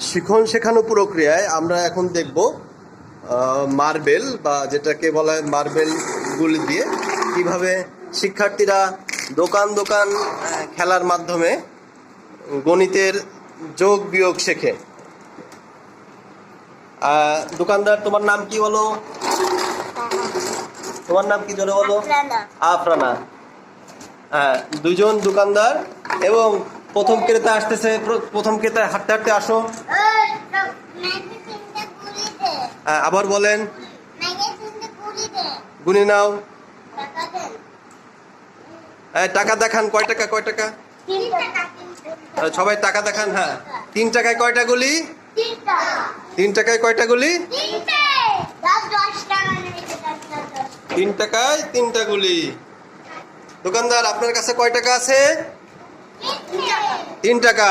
শিখন শেখানো প্রক্রিয়ায় আমরা এখন দেখব মার্বেল বা যেটাকে বলা হয় মার্বেল গুলি দিয়ে কিভাবে শিক্ষার্থীরা দোকান দোকান খেলার মাধ্যমে গণিতের যোগ বিয়োগ শেখে। দোকানদার, তোমার নাম কি বলো? তোমার নাম কি জোরে বলো? আফরানা। হ্যাঁ, দুজন দোকানদার এবং প্রথম ক্রেতা আসতেছে। প্রথম ক্রেতা হাঁটতে হাঁটতে আসো। আবার বলেন, গুনে নাও। টাকা দেখান, কয় টাকা কয় টাকা? সবাই টাকা দেখান। হ্যাঁ, 3 টাকায় কয়টা গুলি? 3 টাকায় কয়টা গুলি? 3 টাকায় 3টা গুলি। দোকানদার, আপনার কাছে কয় টাকা আছে? 3 টাকা।